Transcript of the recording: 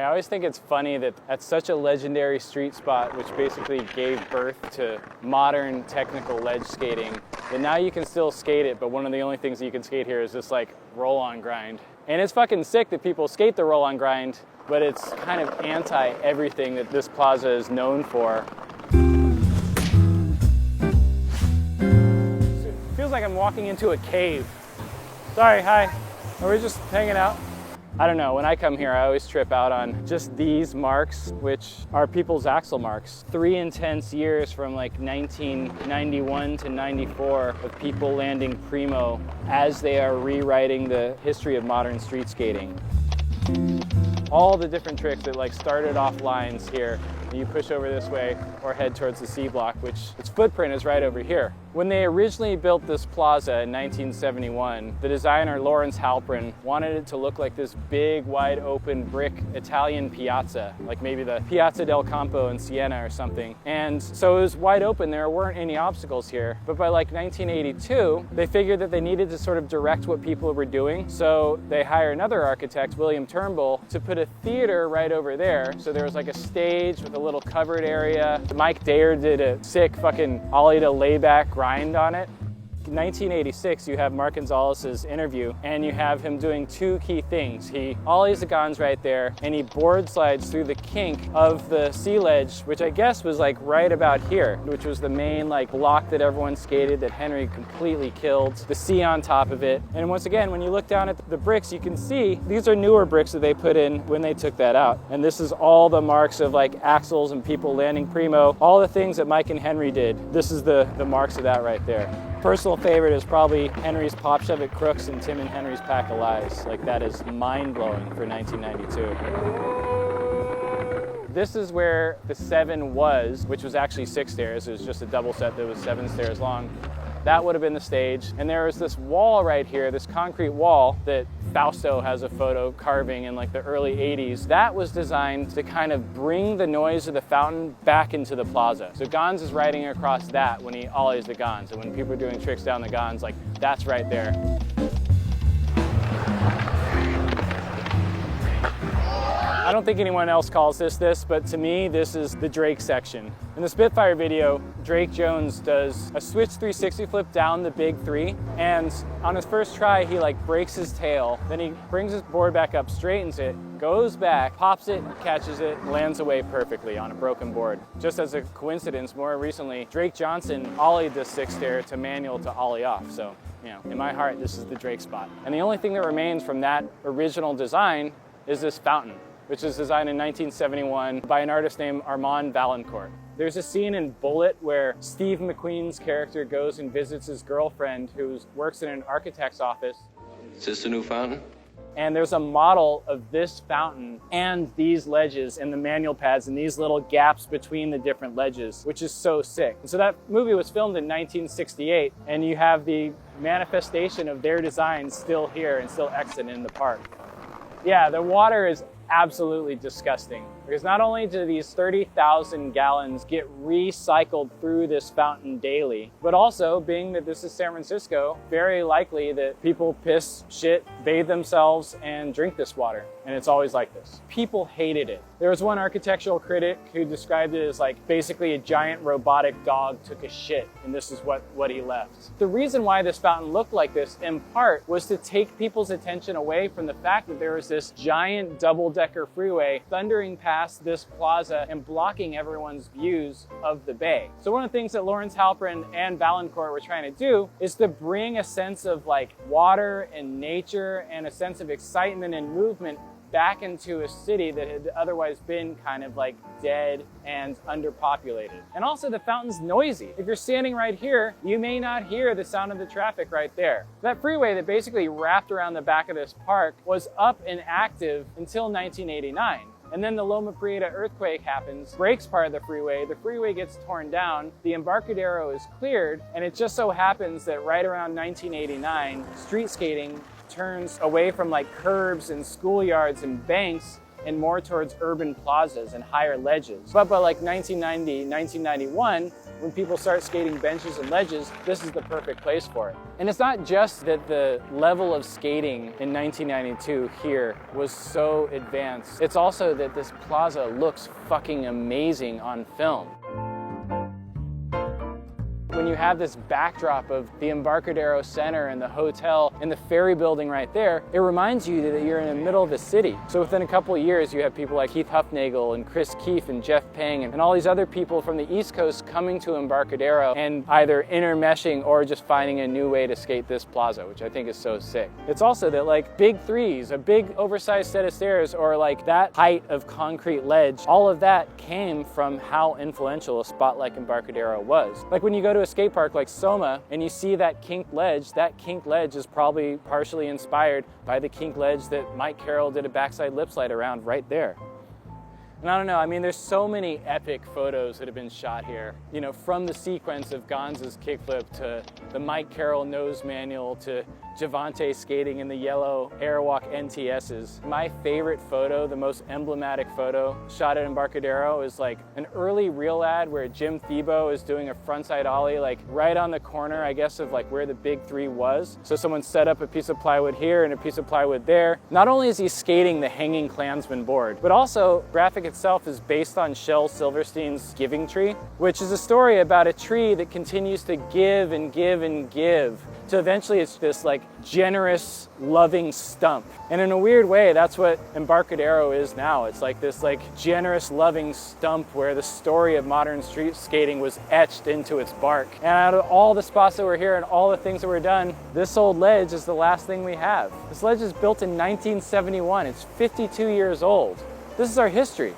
always think it's funny that at such a legendary street spot, which basically gave birth to modern technical ledge skating, that now you can still skate it, but one of the only things that you can skate here is this like roll-on grind. And it's fucking sick that people skate the roll-on grind, but it's kind of anti-everything that this plaza is known for. It feels like I'm walking into a cave. Sorry, hi. We're just hanging out. I don't know, when I come here, I always trip out on just these marks, which are people's axle marks. 3 intense years from like 1991 to 94 of people landing primo as they are rewriting the history of modern street skating. All the different tricks that like started off lines here, you push over this way or head towards the C block, which its footprint is right over here. When they originally built this plaza in 1971, the designer Lawrence Halprin wanted it to look like this big, wide open brick Italian piazza, like maybe the Piazza del Campo in Siena or something. And so it was wide open, there weren't any obstacles here. But by like 1982, they figured that they needed to sort of direct what people were doing. So they hired another architect, William Turnbull, to put a theater right over there. So there was like a stage with a little covered area. Mike Dayer did a sick fucking ollie to layback grind on it. In 1986, you have Mark Gonzalez's interview, and you have him doing 2 key things. He ollies the gons right there, and he board slides through the kink of the sea ledge, which I guess was like right about here, which was the main like block that everyone skated that Henry completely killed, the sea on top of it. And once again, when you look down at the bricks, you can see these are newer bricks that they put in when they took that out. And this is all the marks of like axles and people landing primo, all the things that Mike and Henry did. This is the marks of that right there. Personal favorite is probably Henry's Pop Shove It Crooks and Tim and Henry's Pack of Lies. Like, that is mind-blowing for 1992. This is where the 7 was, which was actually 6 stairs. It was just a double set that was 7 stairs long. That would have been the stage. And there was this wall right here, this concrete wall that Fausto has a photo carving in like the early 80s. That was designed to kind of bring the noise of the fountain back into the plaza. So Gons is riding across that when he ollies the Gons. And when people are doing tricks down the Gons, like that's right there. I don't think anyone else calls this, but to me, this is the Drake section. In the Spitfire video, Drake Jones does a switch 360 flip down the big 3, and on his first try, he like breaks his tail, then he brings his board back up, straightens it, goes back, pops it, catches it, lands away perfectly on a broken board. Just as a coincidence, more recently, Drake Johnson ollied this 6 stair to manual to ollie off, so, you know, in my heart, this is the Drake spot. And the only thing that remains from that original design is this fountain, which was designed in 1971 by an artist named Armand Valancourt. There's a scene in Bullet where Steve McQueen's character goes and visits his girlfriend who works in an architect's office. Is this the new fountain? And there's a model of this fountain and these ledges and the manual pads and these little gaps between the different ledges, which is so sick. And so that movie was filmed in 1968, and you have the manifestation of their design still here and still extant in the park. Yeah, the water is absolutely disgusting, because not only do these 30,000 gallons get recycled through this fountain daily, but also, being that this is San Francisco, very likely that people piss, shit, bathe themselves, and drink this water. And it's always like this. People hated it. There was one architectural critic who described it as like basically a giant robotic dog took a shit, and this is what he left. The reason why this fountain looked like this, in part, was to take people's attention away from the fact that there was this giant double-decker freeway thundering past this plaza and blocking everyone's views of the bay. So one of the things that Lawrence Halprin and Valancourt were trying to do is to bring a sense of like water and nature and a sense of excitement and movement back into a city that had otherwise been kind of like dead and underpopulated. And also, the fountain's noisy. If you're standing right here, you may not hear the sound of the traffic right there. That freeway that basically wrapped around the back of this park was up and active until 1989. And then the Loma Prieta earthquake happens, breaks part of the freeway gets torn down, the Embarcadero is cleared, and it just so happens that right around 1989, street skating turns away from like curbs and schoolyards and banks and more towards urban plazas and higher ledges. But by like 1990, 1991, when people start skating benches and ledges, this is the perfect place for it. And it's not just that the level of skating in 1992 here was so advanced, it's also that this plaza looks fucking amazing on film. When you have this backdrop of the Embarcadero Center and the hotel and the ferry building right there, it reminds you that you're in the middle of the city. So within a couple of years, you have people like Keith Hufnagel and Chris Keefe and Jeff Pang and all these other people from the East Coast coming to Embarcadero and either intermeshing or just finding a new way to skate this plaza, which I think is so sick. It's also that like big threes, a big oversized set of stairs, or like that height of concrete ledge, all of that came from how influential a spot like Embarcadero was. Like when you go to a skate park like Soma and you see that kinked ledge is probably partially inspired by the kinked ledge that Mike Carroll did a backside lip slide around right there. And I don't know, I mean, there's so many epic photos that have been shot here. You know, from the sequence of Gonza's kickflip to the Mike Carroll nose manual to Javante skating in the yellow Airwalk NTSs. My favorite photo, the most emblematic photo shot at Embarcadero is like an early reel ad where Jim Thiebaud is doing a frontside ollie like right on the corner, I guess, of like where the big three was. So someone set up a piece of plywood here and a piece of plywood there. Not only is he skating the hanging Klansman board, but also graphic itself is based on Shel Silverstein's Giving Tree, which is a story about a tree that continues to give and give and give. So eventually it's this like generous, loving stump. And in a weird way, that's what Embarcadero is now. It's like this like generous, loving stump where the story of modern street skating was etched into its bark. And out of all the spots that were here and all the things that were done, this old ledge is the last thing we have. This ledge is built in 1971. It's 52 years old. This is our history.